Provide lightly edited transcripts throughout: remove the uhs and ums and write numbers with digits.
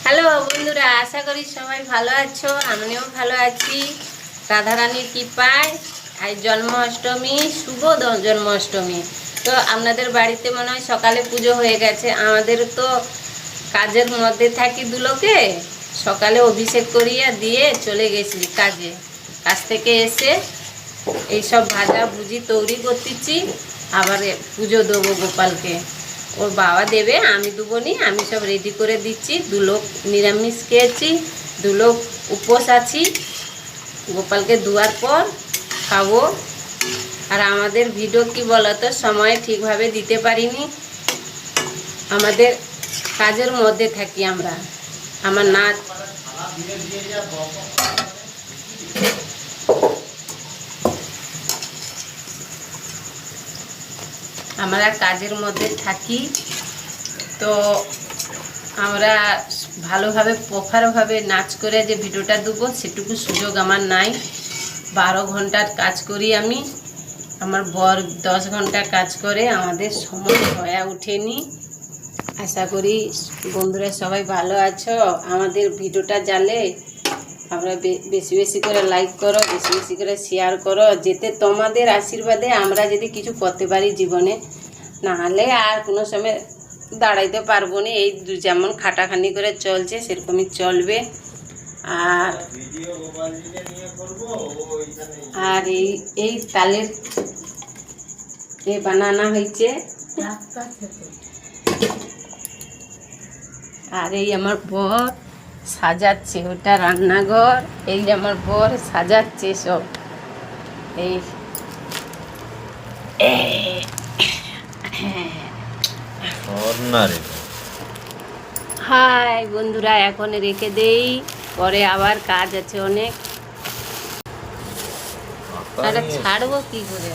Hello বন্ধুরা, আশা করি সবাই ভালো আছো। আমিও ভালো আছি রাধারানীর কৃপায়। আজ জন্মাষ্টমী, শুভ জন্মাষ্টমী। তো আপনাদের বাড়িতে মনে হয় সকালে পুজো হয়ে গেছে। আমাদের তো কাজের মধ্যে থাকি দুলোকে, সকালে অভিষেক করিয়া দিয়ে চলে গেছি কাজে। কাজ থেকে এসে এইসব ভাজা ভুজি তৈরি করতেছি। আবার পুজো দেবো গোপালকে, ওর বাবা দেবে, আমি দেবো নি। আমি সব রেডি করে দিচ্ছি। দুলোক নিরামিষ খেয়েছি, দুলোক উপোস আছি। গোপালকে দুয়ার পর খাবো। আর আমাদের ভিডিও কি বলতো, সময় ঠিকভাবে দিতে পারিনি। আমাদের কাজের মধ্যে থাকি আমরা। আমার নাচ আমরা কাজের মধ্যে থাকি, তো আমরা ভালোভাবে প্রপারভাবে নাচ করে যে ভিডিওটা দেবো সেটুকু সুযোগ আমার নাই। 12 ঘন্টার কাজ করি আমি, আমার বর 10 ঘন্টা কাজ করে, আমাদের সময় হয়ে ওঠেনি। আশা করি বন্ধুরা সবাই ভালো আছো। আমাদের ভিডিওটা জানলে আমরা বেশি বেশি করে লাইক করো, বেশি বেশি করে শেয়ার করো, যেতে তোমাদের আশীর্বাদে আমরা যদি কিছু করতে পারি জীবনে। নাহলে আর কোনো সময় দাঁড়াইতে পারবো না। এই যেমন খাটাখানি করে চলছে সেরকমই চলবে। আর আর এই তালের বানানো হয়েছে। আর এই আমার বর সাজাচ্ছে, ওটা রান্নাঘর। এই আমার বর সাজাচ্ছে সব। এই হাই বন্ধুরা, এখন রেখে দেই, পরে আবার কাজ আছে অনেক। এটা ছাড়বো কি করে?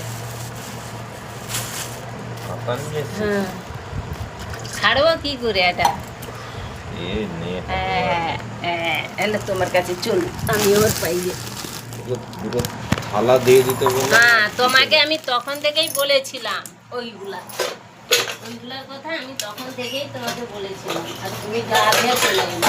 হ্যাঁ, ছাড়বো কি করে এটা? এলে তোমার কাছে চল, আমি ওর পাইয়ে থালা দিয়ে দিতে বললাম। হ্যাঁ, তোমাকে আমি তখন থেকেই বলেছিলাম ওইগুলার কথা। আমি তখন থেকেই তোমাকে বলেছিলাম, আর তুমি গা দিয়ে চলে গেলে।